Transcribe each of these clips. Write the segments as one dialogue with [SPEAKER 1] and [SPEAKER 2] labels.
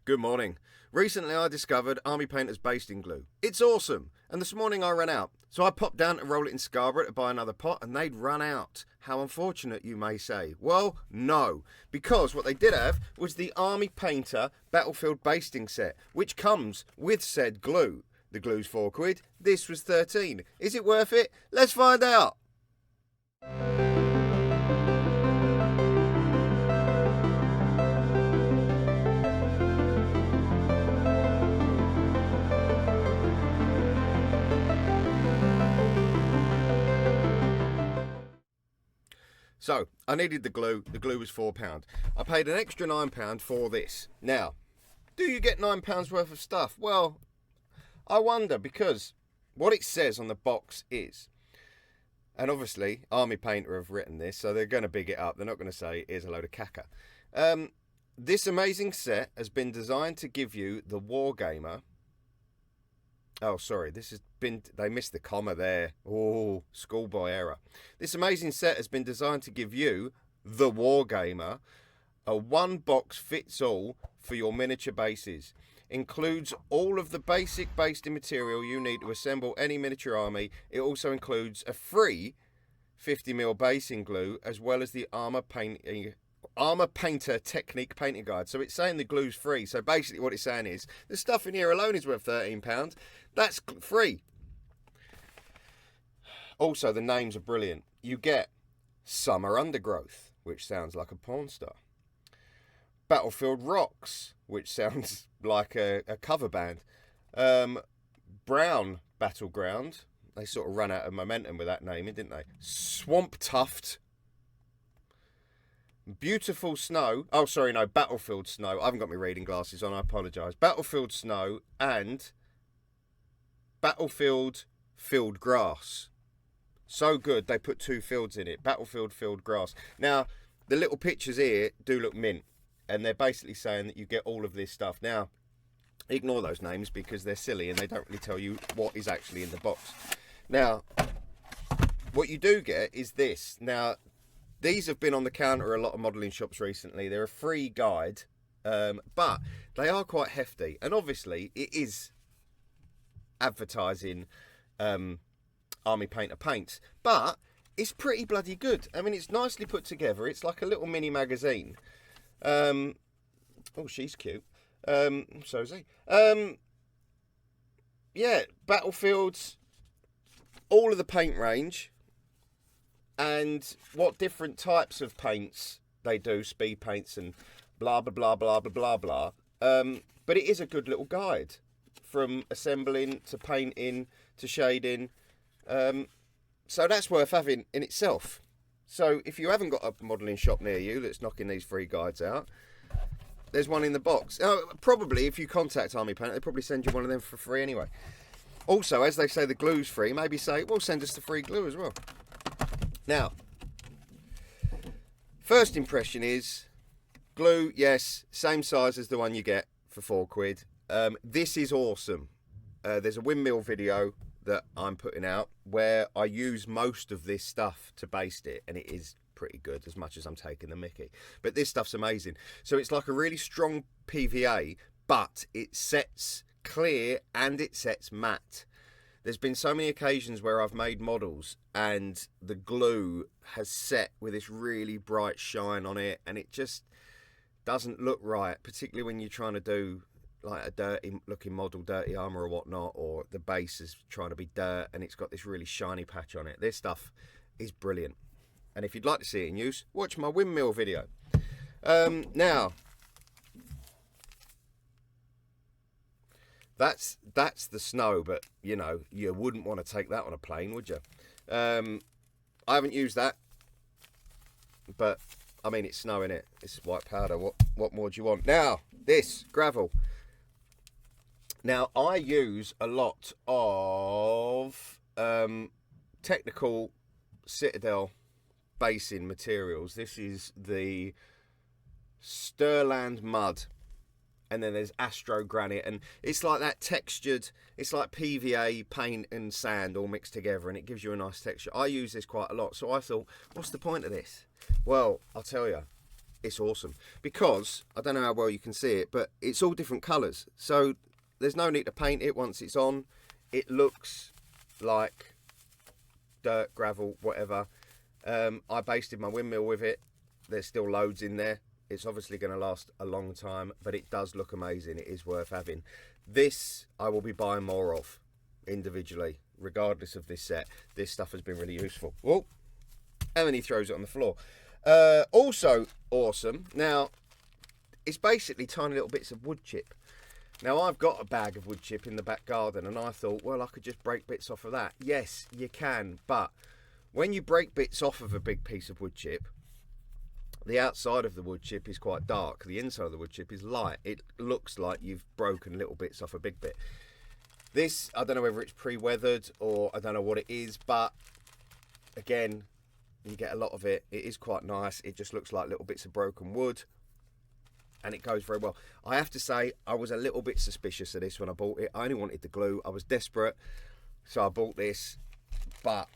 [SPEAKER 1] Good morning. Recently I discovered Army Painter's basting glue. It's awesome, and this morning I ran out. So I popped down to roll it in Scarborough to buy another pot, and they'd run out. How unfortunate, you may say. Well, no, because what they did have was the Army Painter Battlefield basting set, which comes with said glue. The glue's £4, this was 13. Is it worth it? Let's find out. So, I needed the glue. The glue was £4. I paid an extra £9 for this. Now, do you get £9 worth of stuff? Well, I wonder, because what it says on the box is, and obviously Army Painter have written this, so they're going to big it up. They're not going to say, here's a load of caca. This amazing set has been designed to give you the Wargamer. Oh, sorry, they missed the comma there. Oh, schoolboy error. This amazing set has been designed to give you, the Wargamer, a one-box-fits-all for your miniature bases. Includes all of the basic basting material you need to assemble any miniature army. It also includes a free 50mm basing glue, as well as the Armor Painter Technique Painting Guide. So it's saying the glue's free. So basically what it's saying is, the stuff in here alone is worth £13. That's free. Also, the names are brilliant. You get Summer Undergrowth, which sounds like a porn star. Battlefield Rocks, which sounds like a cover band. Brown Battleground. They sort of ran out of momentum with that naming, didn't they? Swamp Tuft. Beautiful Snow. Oh, sorry, no, Battlefield Snow. I haven't got my reading glasses on, I apologise. Battlefield Snow and Battlefield Field Grass. So good, they put two fields in it. Battlefield Field Grass. Now, the little pictures here do look mint, and they're basically saying that you get all of this stuff. Now, ignore those names because they're silly and they don't really tell you what is actually in the box. Now, what you do get is this. Now, these have been on the counter at a lot of modelling shops recently. They're a free guide, but they are quite hefty. And obviously, it is advertising Army Painter paints, but it's pretty bloody good. I mean, it's nicely put together. It's like a little mini magazine. Oh, she's cute. So is he. Yeah, Battlefields, all of the paint range, and what different types of paints they do, speed paints and blah, blah, blah, blah, blah, blah, blah. But it is a good little guide from assembling to painting to shading. So that's worth having in itself. So if you haven't got a modelling shop near you that's knocking these free guides out, there's one in the box. Probably if you contact Army Painter, they probably send you one of them for free anyway. Also, as they say the glue's free, maybe say, well, send us the free glue as well. Now, first impression is glue, yes, same size as the one you get for £4. This is awesome. There's a windmill video that I'm putting out where I use most of this stuff to baste it, and it is pretty good, as much as I'm taking the mickey. But this stuff's amazing. So it's like a really strong PVA, but it sets clear and it sets matte. There's been so many occasions where I've made models and the glue has set with this really bright shine on it, and it just doesn't look right, particularly when you're trying to do like a dirty looking model, dirty armour or whatnot, or the base is trying to be dirt and it's got this really shiny patch on it. This stuff is brilliant. And if you'd like to see it in use, watch my windmill video. Now, that's the snow, but you know, you wouldn't want to take that on a plane, would you? I haven't used that, but I mean, it's snow in it. It's white powder. What more do you want? Now, this gravel. Now, I use a lot of technical Citadel basing materials. This is the Stirland mud, and then there's Astro granite, and it's like that textured, it's like PVA paint and sand all mixed together, and it gives you a nice texture. I use this quite a lot, so I thought, what's the point of this? Well, I'll tell you, it's awesome. Because, I don't know how well you can see it, but it's all different colours. So there's no need to paint it once it's on. It looks like dirt, gravel, whatever. I basted my windmill with it. There's still loads in there. It's obviously going to last a long time, but it does look amazing. It is worth having. This I will be buying more of individually, regardless of this set. This stuff has been really useful. Whoa. And then he throws it on the floor. Also awesome. Now, it's basically tiny little bits of wood chip. Now, I've got a bag of wood chip in the back garden, and I thought, well, I could just break bits off of that. Yes, you can, but when you break bits off of a big piece of wood chip, the outside of the wood chip is quite dark. The inside of the wood chip is light. It looks like you've broken little bits off a big bit. This, I don't know whether it's pre-weathered or I don't know what it is, but again, you get a lot of it. It is quite nice. It just looks like little bits of broken wood, and it goes very well. I have to say, I was a little bit suspicious of this when I bought it. I only wanted the glue. I was desperate, so I bought this, but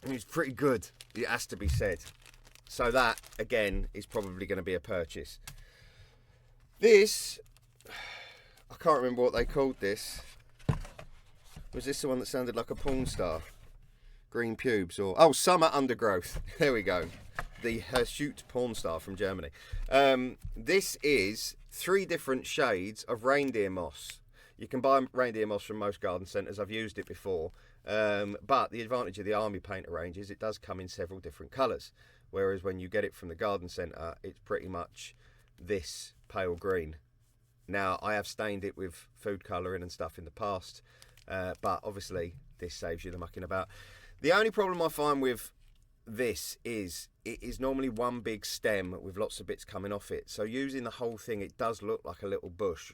[SPEAKER 1] it was pretty good. It has to be said. So that, again, is probably going to be a purchase. This, I can't remember what they called this. Was this the one that sounded like a porn star? Green pubes or... Oh, summer undergrowth. There we go. The Hirsute porn star from Germany. This is 3 different shades of reindeer moss. You can buy reindeer moss from most garden centres. I've used it before. But the advantage of the Army Painter range is it does come in several different colours. Whereas when you get it from the garden centre, it's pretty much this pale green. Now, I have stained it with food colouring and stuff in the past, but obviously this saves you the mucking about. The only problem I find with this is it is normally one big stem with lots of bits coming off it. So using the whole thing, it does look like a little bush.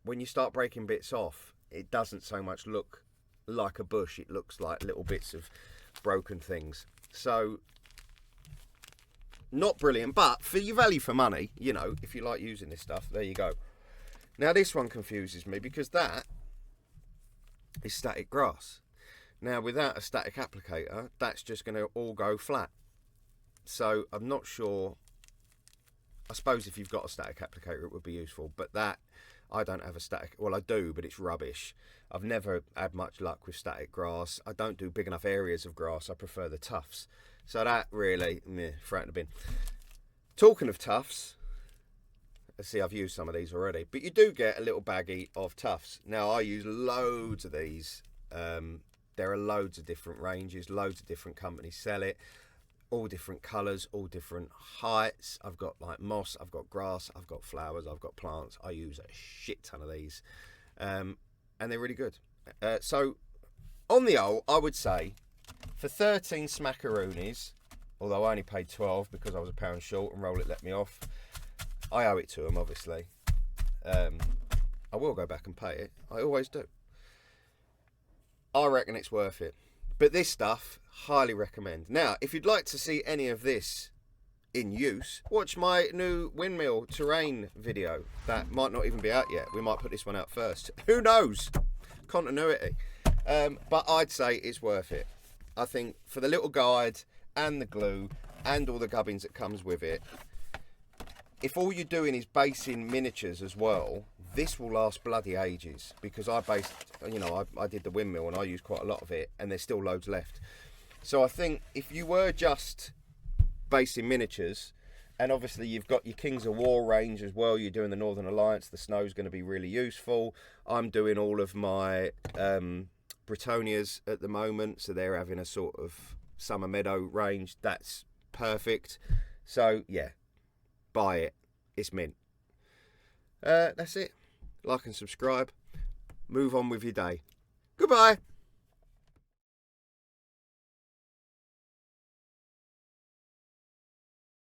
[SPEAKER 1] When you start breaking bits off, it doesn't so much look like a bush. It looks like little bits of broken things. So... not brilliant, but for your value for money, you know, if you like using this stuff, there you go. Now, this one confuses me because that is static grass. Now, without a static applicator, that's just going to all go flat. So, I'm not sure. I suppose if you've got a static applicator, it would be useful. But that, I don't have a static. Well, I do, but it's rubbish. I've never had much luck with static grass. I don't do big enough areas of grass. I prefer the tufts. So that really, meh, throw it in the bin. Talking of tufts, let's see, I've used some of these already, but you do get a little baggie of tufts. Now, I use loads of these. There are loads of different ranges, loads of different companies sell it, all different colours, all different heights. I've got like moss, I've got grass, I've got flowers, I've got plants. I use a shit ton of these, and they're really good. So, on the whole, I would say, for 13 smackaroonies, although I only paid 12 because I was £1 short and Roll It let me off, I owe it to them, obviously. I will go back and pay it. I always do. I reckon it's worth it. But this stuff, highly recommend. Now, if you'd like to see any of this in use, watch my new windmill terrain video. That might not even be out yet. We might put this one out first. Who knows? Continuity. But I'd say it's worth it. I think for the little guide and the glue and all the gubbins that comes with it, if all you're doing is basing miniatures as well, this will last bloody ages, because I based, you know, I did the windmill and I used quite a lot of it, and there's still loads left. So I think if you were just basing miniatures, and obviously you've got your Kings of War range as well, you're doing the Northern Alliance, the snow's going to be really useful. I'm doing all of my Bretonias at the moment, so they're having a sort of summer meadow range. That's perfect. So yeah, buy it. It's mint. That's it. Like and subscribe. Move on with your day. Goodbye.